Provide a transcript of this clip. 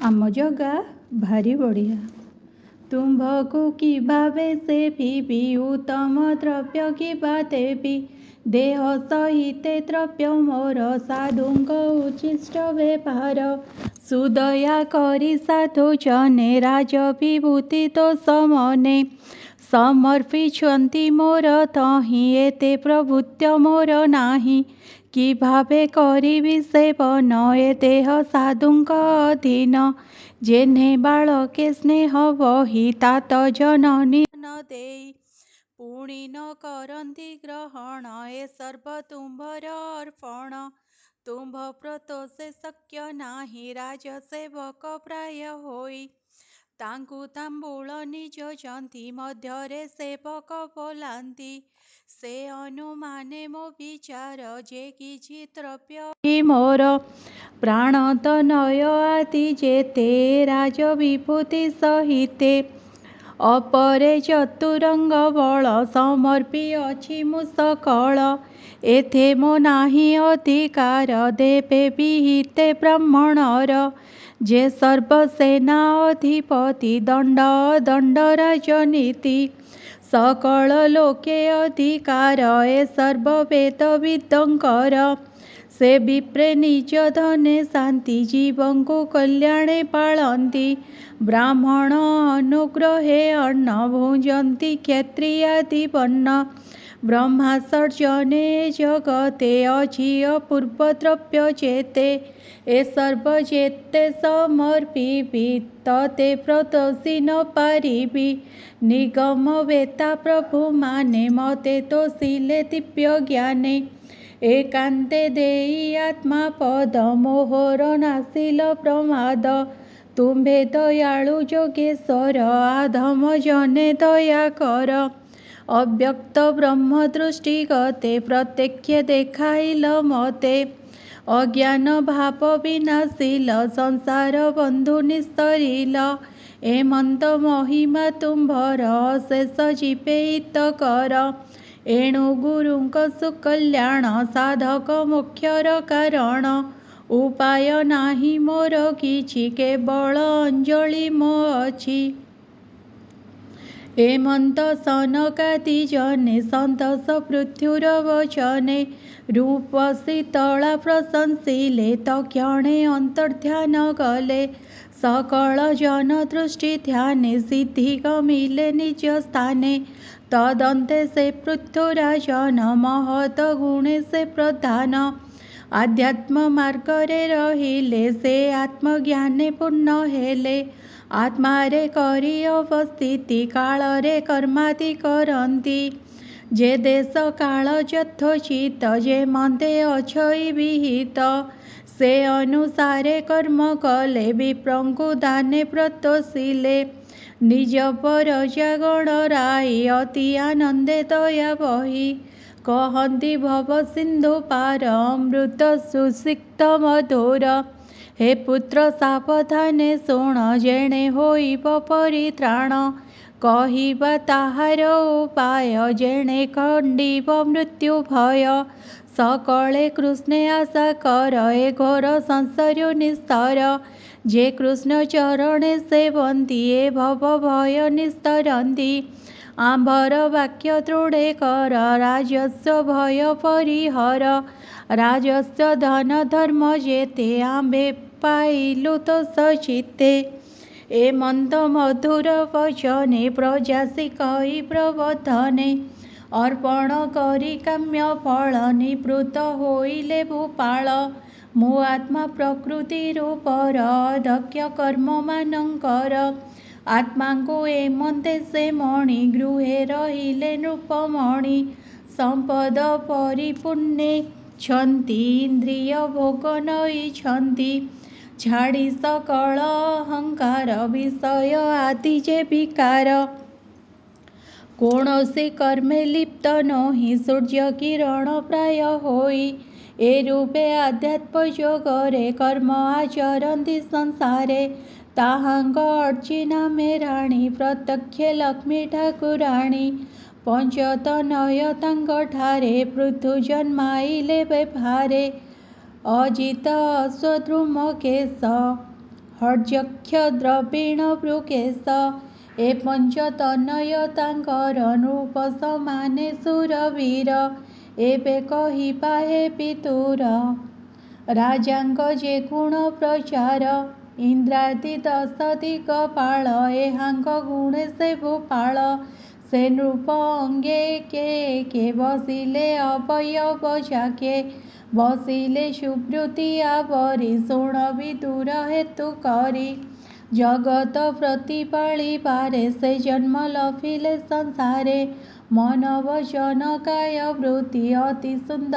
ଆମ ଜଗା ଭାରି ବଢ଼ିଆ। ତୁମ୍ଭକୁ କି ଭାବେ ସେବିବି, ଉତ୍ତମ ଦ୍ରବ୍ୟ କିବା ଦେବି। ଦେହ ସହିତେ ଦ୍ରବ୍ୟ ମୋର, ସାଧୁଙ୍କ ଉଚ୍ଛିଷ୍ଟ ବ୍ୟବହାର। ସୁଦୟା କରି ସାଧୁ ଜନେ, ରାଜ ବିଭୂତି ଦୋଷ ମନେ। ସମର୍ପିଛନ୍ତି ମୋର ତହିଁ, ଏତେ ପ୍ରଭୃତ୍ୟ ମୋର ନାହିଁ। କି ଭାବେ କରିବି ସେବନ, ଏ ଦେହ ସାଧୁଙ୍କ ଅଧୀନ। ଯେହ୍ନେ ବାଳକେ ସ୍ନେହ ବହି, ତାତ ଜନନୀ ନ ଦେଇ। ପୁଣି ନ କରନ୍ତି ଗ୍ରହଣ, ଏ ସର୍ବ ତୁମ୍ଭର ଅର୍ପଣ। ତୁମ୍ଭ ପ୍ରତୋଷେ ଶକ୍ୟ ନାହିଁ, ରାଜ ସେବକ ପ୍ରାୟ ହୋଇ। ତାଙ୍କୁ ତାମ୍ବୁଳ ନିଯୋଜନ୍ତି, ମଧ୍ୟରେ ସେବକ ବୋଲାନ୍ତି। ସେ ଅନୁମାନେ ମୋ ବିଚାର, ଯେ କିଛି ଦ୍ରବ୍ୟ ମୋର। ପ୍ରାଣ ତନୟ ଆଦି ଯେତେ, ରାଜ ବିଭୂତି ସହିତେ। ଅପରେ ଚତୁରଙ୍ଗ ବଳ, ସମର୍ପି ଅଛି ମୁଁ ସକଳ। ଏଥେ ମୋ ନାହିଁ ଅଧିକାର, ଦେବେ ବିହିତେ ବ୍ରାହ୍ମଣର। ଯେ ସର୍ବସେନା ଅଧିପତି, ଦଣ୍ଡ ଅଦଣ୍ଡ ରାଜନୀତି। ସକଳ ଲୋକେ ଅଧିକାର, ଏ ସର୍ବ ବେଦବିଦଙ୍କର। ସେ ବିପ୍ରେ ନିଜ ଧନେ ଶାନ୍ତି, ଜୀବଙ୍କୁ କଲ୍ୟାଣେ ପାଳନ୍ତି। ବ୍ରାହ୍ମଣ ଅନୁଗ୍ରହେ ଅନ୍ନ, ଭୁଞ୍ଜନ୍ତି କ୍ଷତ୍ରିୟାଦି ବର୍ଣ୍ଣ। ବ୍ରହ୍ମା ସର୍ଜନେ ଜଗତେ, ଅଛି ଅପୂର୍ବ ଦ୍ରବ୍ୟ ଯେତେ। ଏ ସର୍ବ ଯେତେ ସମର୍ପିବି, ତତେ ପ୍ରତୋଷି ନ ପାରିବି। ନିଗମ ବେତା ପ୍ରଭୁ ମାନେ, ମତେ ତୋଷିଲେ ଦିବ୍ୟ ଜ୍ଞାନେ। ଏକାନ୍ତେ ଦେଇ ଆତ୍ମା ପଦ, ମୋହର ନାସିଲ ପ୍ରମାଦ। ତୁମ୍ଭେ ଦୟାଳୁ ଯୋଗେଶ୍ୱର, ଆଧମ ଜନେ ଦୟା କର। ଅବ୍ୟକ୍ତ ବ୍ରହ୍ମ ଦୃଷ୍ଟିଗତେ, ପ୍ରତ୍ୟକ୍ଷ ଦେଖାଇଲ ମତେ। ଅଜ୍ଞାନ ଭାବ ବିନାଶିଲ, ସଂସାର ବନ୍ଧୁ ନିସ୍ତରିଲ। ଏମନ୍ତ ମହିମା ତୁମ୍ଭର, ଅଶେଷ ଜୀବେ ହିତକର। ଏଣୁ ଗୁରୁଙ୍କ ସୁକଲ୍ୟାଣ, ସାଧକ ମୋକ୍ଷର କାରଣ। ଉପାୟ ନାହିଁ ମୋର କିଛି, କେବଳ ଅଞ୍ଜଳି ମୋ ଅଛି। ଏମନ୍ତ ସନକାଦି ଜନେ, ସନ୍ତୋଷ ପୃଥୁର ବଚନେ। ରୂପ ଶୀତଳା ପ୍ରଶଂସିଲେ, ତକ୍ଷଣେ ଅନ୍ତର୍ଦ୍ଧାନ ଗଲେ। ସକଳ ଜନ ଦୃଷ୍ଟି ଧ୍ୟାନେ, ସିଦ୍ଧି ଗମିଲେ ନିଜ ସ୍ଥାନେ। ତଦନ୍ତେ ସେ ପୃଥୁରାଜନ, ମହତ ଗୁଣେ ସେ ପ୍ରଧାନ। ଆଧ୍ୟାତ୍ମ ମାର୍ଗରେ ରହିଲେ, ସେ ଆତ୍ମଜ୍ଞାନେ ପୂର୍ଣ୍ଣ ହେଲେ। ଆତ୍ମାରେ କରି ଅବସ୍ଥିତି, କାଳରେ କର୍ମାଦି କରନ୍ତି। ଯେ ଦେଶ କାଳ ଯଥୋଚିତ, ଯେ ମନ୍ତେ ଅଛଇ ବିହିତ। ସେ ଅନୁସାରେ କର୍ମ କଲେ, ବିପ୍ରଙ୍କୁ ଦାନେ ପ୍ରତୋଷିଲେ। ନିଜ ପରଜା ଗଣରାଇ, ଅତି ଆନନ୍ଦେ ଦୟା ବହି। କହନ୍ତି ଭବ ସିନ୍ଧୁ ପାର, ଅମୃତ ସୁସିକ୍ତ ମଧୁର। ହେ ପୁତ୍ର ସାବଧାନେ ଶୁଣ, ଯେଣେ ହୋଇବ ପରିତ୍ରାଣ। କହିବା ତାହାର ଉପାୟ, ଯେଣେ ଖଣ୍ଡିବ ମୃତ୍ୟୁ ଭୟ। ସକଳେ କୃଷ୍ଣେ ଆଶା କର, ଏ ଘୋର ସଂସାର ନିସ୍ତର। ଯେ କୃଷ୍ଣ ଚରଣେ ସେବନ୍ତି, ଏ ଭବ ଭୟ ନିସ୍ତରନ୍ତି। ଆମ୍ଭର ବାକ୍ୟ ଦୃଢ଼େ କର, ରାଜସ୍ୱ ଭୟ ପରିହର। ରାଜସ୍ୱ ଧନ ଧର୍ମ ଯେତେ, ଆମ୍ଭେ ପାଇଲୁ ତୋଷ ଚିତ୍ତେ। ଏମନ୍ତ ମଧୁର ବଚନେ, ପ୍ରଜାସି କହି ପ୍ରବୋଧନେ। ଅର୍ପଣ କରି କାମ୍ୟ ଫଳ, ନିବୃତ୍ତ ହୋଇଲେ ଭୂପାଳ। ମୁଁ ଆତ୍ମା ପ୍ରକୃତି ରୂପର, ଅଦକ୍ଷ କର୍ମ ମାନଙ୍କର। ଆତ୍ମାଙ୍କୁ ଏମନ୍ତେ ସେ ମଣି, ଗୃହେ ରହିଲେ ନୃପମଣି। ସମ୍ପଦ ପରିପୂର୍ଣ୍ଣେଛନ୍ତି, ଇନ୍ଦ୍ରିୟ ଭୋଗ ନଇଛନ୍ତି। ଛାଡ଼ି ସକଳ ଅହଙ୍କାର, ବିଷୟ ଆଦି ଯେ ବିକାର। କୌଣସି କର୍ମେ ଲିପ୍ତ ନୋହି, ସୂର୍ଯ୍ୟ କିରଣ ପ୍ରାୟ ହୋଇ। ଏ ରୂପେ ଆଧ୍ୟାତ୍ମ ଯୋଗରେ, କର୍ମ ଆଚରନ୍ତି ସଂସାରେ। ତାହାଙ୍କ ଅର୍ଚ୍ଚି ନାମେ ରାଣୀ, ପ୍ରତ୍ୟକ୍ଷେ ଲକ୍ଷ୍ମୀ ଠାକୁରାଣୀ। ପଞ୍ଚତନୟ ତାଙ୍କଠାରେ, ପୃଥୁ ଜନ୍ମାଇଲେ ବେଭାରେ। ଅଜିତ ଅଶ୍ୱ ଦ୍ରୁମ କେଶ, ହର୍ଯକ୍ଷ ଦ୍ରବିଣ ବୃକେଶ। ଏ ପଞ୍ଚତନୟ ତାଙ୍କର ନୃପ ସମାନେ ସୁରବୀର। ଏବେ କହିବା ହେ ପିତୁର ରାଜାଙ୍କ ଯେ ଗୁଣ ପ୍ରଚାର। ଇନ୍ଦ୍ରାଦି 10 ଦିଗପାଳ ଏହାଙ୍କ ଗୁଣେ ସେ ଭୂପାଳ। ସେ ନୃପ ଅଙ୍ଗେ ଏକେ ଏକେ ବସିଲେ ଅବୟବ ଯାକେ। ବସିଲେ ସୁବୃତ୍ତି ଆବରି ଶୁଣବି ଦୂର ହେତୁ କରି। ଜଗତ ପ୍ରତିପାଳିବାରେ ସେ ଜନ୍ମ ଲଭିଲେ ସଂସାରେ। ମନ ବଚନ କାୟ ବୃତ୍ତି ଅତି ସୁନ୍ଦର